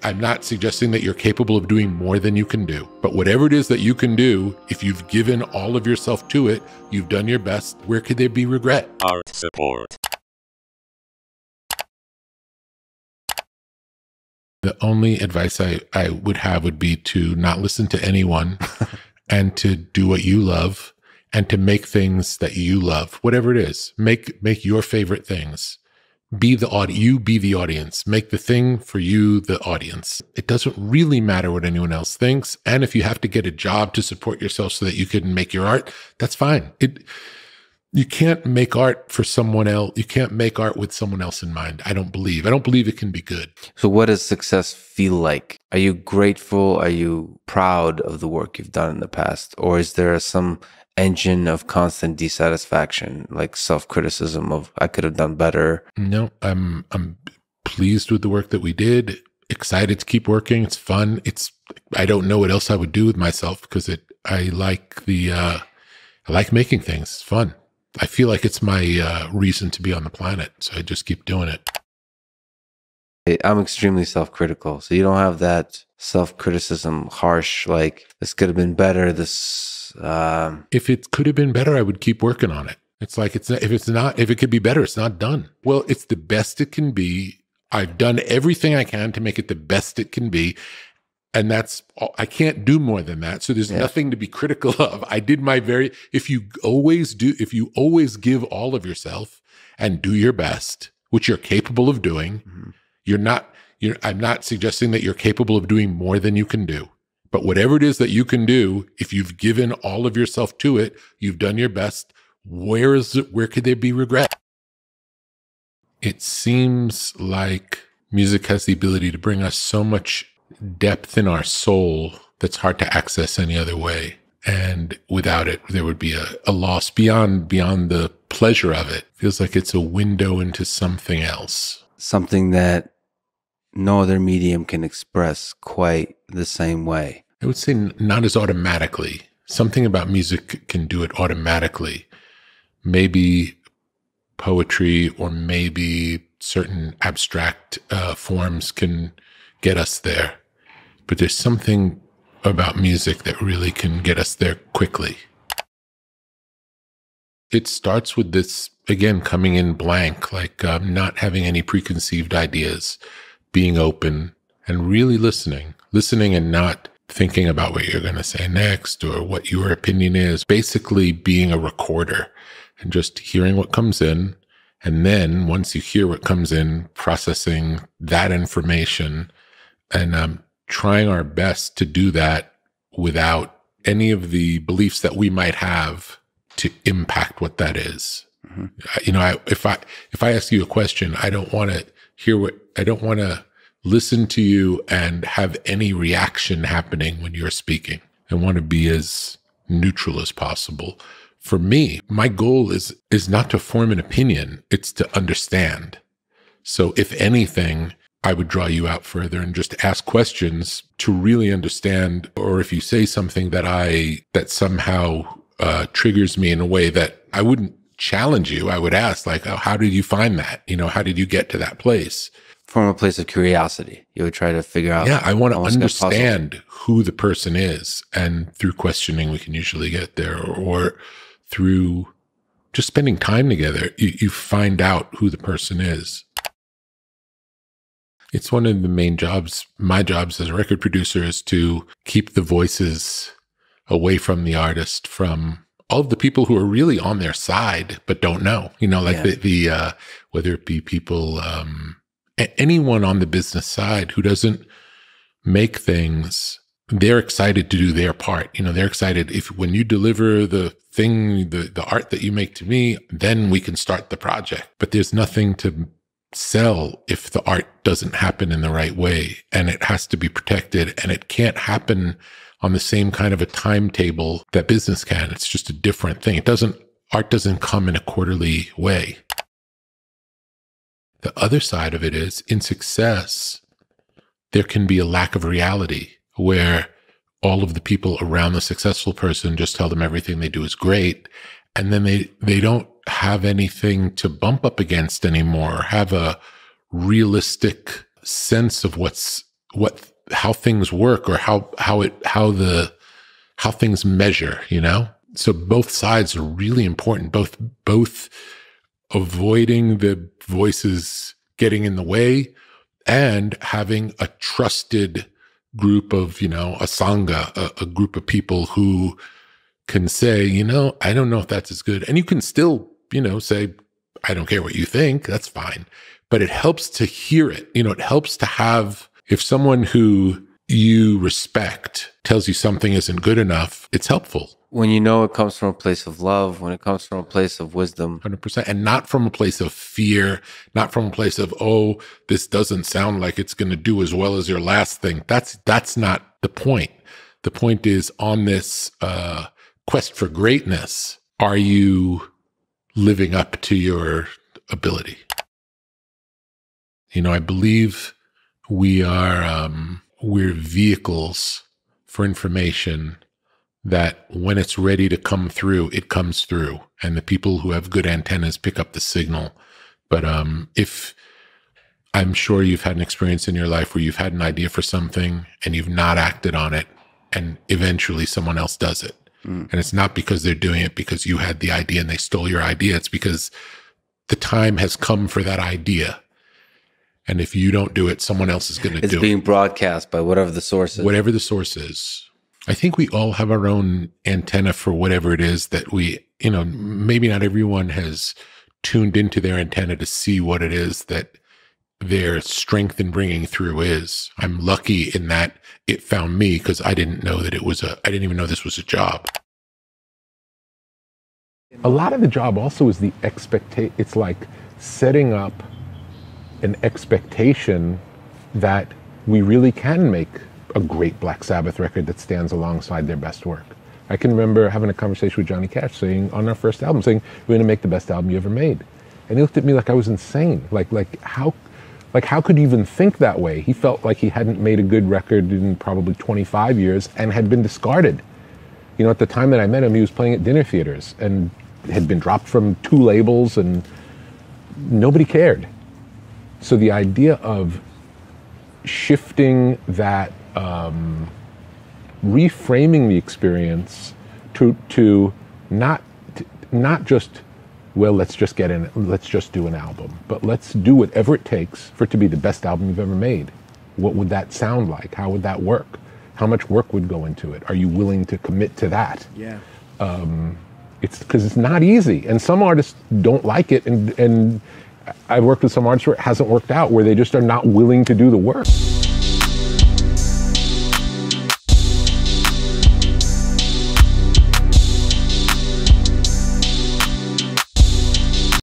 I'm not suggesting that you're capable of doing more than you can do, but whatever it is that you can do, if you've given all of yourself to it, you've done your best, where could there be regret? Art support. The only advice I would have would be to not listen to anyone and to do what you love and to make things that you love, whatever it is. Make your favorite things. Be the audience. Make the thing for you the audience. It doesn't really matter what anyone else thinks. And if you have to get a job to support yourself so that you can make your art, that's fine. You can't make art for someone else. You can't make art with someone else in mind. I don't believe it can be good. So what does success feel like? Are you grateful? Are you proud of the work you've done in the past? Or is there some engine of constant dissatisfaction, like self-criticism of I could have done better? No, I'm pleased with the work that we did. Excited to keep working. It's fun. I don't know what else I would do with myself because I like making things. It's fun. I feel like it's my reason to be on the planet. So I just keep doing it. I'm extremely self-critical. So you don't have that self-criticism, harsh, like this could have been better. If it could have been better, I would keep working on it. It's like, if it could be better, it's not done. Well, it's the best it can be. I've done everything I can to make it the best it can be. And that's all. I can't do more than that. So there's nothing to be critical of. I did my if you always give all of yourself and do your best, which you're capable of doing, I'm not suggesting that you're capable of doing more than you can do. But whatever it is that you can do, if you've given all of yourself to it, you've done your best, where could there be regret? It seems like music has the ability to bring us so much depth in our soul that's hard to access any other way. And without it, there would be a loss beyond the pleasure of it. Feels like it's a window into something else. Something that no other medium can express quite the same way. I would say not as automatically. Something about music can do it automatically. Maybe poetry or maybe certain abstract forms can get us there. But there's something about music that really can get us there quickly. It starts with this, again, coming in blank, like not having any preconceived ideas, being open and really listening and not thinking about what you're going to say next or what your opinion is. Basically being a recorder and just hearing what comes in. And then once you hear what comes in, processing that information and trying our best to do that without any of the beliefs that we might have to impact what that is. Mm-hmm. If I ask you a question, I don't want to listen to you and have any reaction happening when you're speaking. I want to be as neutral as possible. For me, my goal is not to form an opinion, it's to understand. So if anything, I would draw you out further and just ask questions to really understand. Or if you say something that somehow triggers me in a way that I wouldn't challenge you, I would ask, like, oh, how did you find that? How did you get to that place? From a place of curiosity, you would try to figure out. Yeah, I want to understand who the person is. And through questioning, we can usually get there. Or through just spending time together, you find out who the person is. It's one of the main jobs, my jobs as a record producer, is to keep the voices away from the artist, from all of the people who are really on their side but don't know. Whether it be people, anyone on the business side who doesn't make things, they're excited to do their part. They're excited when you deliver the thing, the art that you make to me, then we can start the project. But there's nothing to sell if the art doesn't happen in the right way, and it has to be protected, and it can't happen on the same kind of a timetable that business can. It's just a different thing. Art doesn't come in a quarterly way. The other side of it is, in success, there can be a lack of reality where all of the people around the successful person just tell them everything they do is great. And then they don't have anything to bump up against anymore, have a realistic sense of what's how things work, or how things measure, you know? So both sides are really important, both avoiding the voices getting in the way and having a trusted group of, you know, a sangha, a group of people who can say, you know, I don't know if that's as good. And you can still, you know, say, I don't care what you think, that's fine. But it helps to hear it. You know, it helps to have, if someone who you respect tells you something isn't good enough, it's helpful. When you know it comes from a place of love, when it comes from a place of wisdom. 100%. And not from a place of fear, not from a place of, oh, this doesn't sound like it's going to do as well as your last thing. That's not the point. The point is, on this quest for greatness, are you living up to your ability? You know, I believe we're vehicles for information that when it's ready to come through, it comes through. And the people who have good antennas pick up the signal. But if I'm sure you've had an experience in your life where you've had an idea for something and you've not acted on it, and eventually someone else does it. And it's not because they're doing it because you had the idea and they stole your idea. It's because the time has come for that idea. And if you don't do it, someone else is going to do it. It's being broadcast by whatever the source is. Whatever the source is. I think we all have our own antenna for whatever it is that we, you know, maybe not everyone has tuned into their antenna to see what it is that their strength in bringing through is. I'm lucky in that it found me because I didn't know that I didn't even know this was a job. A lot of the job also is the expectation. It's like setting up an expectation that we really can make a great Black Sabbath record that stands alongside their best work. I can remember having a conversation with Johnny Cash saying on our first album, saying, we're gonna make the best album you ever made. And he looked at me like I was insane. How could you even think that way? He felt like he hadn't made a good record in probably 25 years and had been discarded. You know, at the time that I met him, he was playing at dinner theaters and had been dropped from 2 labels and nobody cared. So the idea of shifting that, reframing the experience to not just, well, let's just do an album, but let's do whatever it takes for it to be the best album you've ever made. What would that sound like? How would that work? How much work would go into it? Are you willing to commit to that? Yeah. It's because it's not easy, and some artists don't like it, and I've worked with some artists where it hasn't worked out, where they just are not willing to do the work.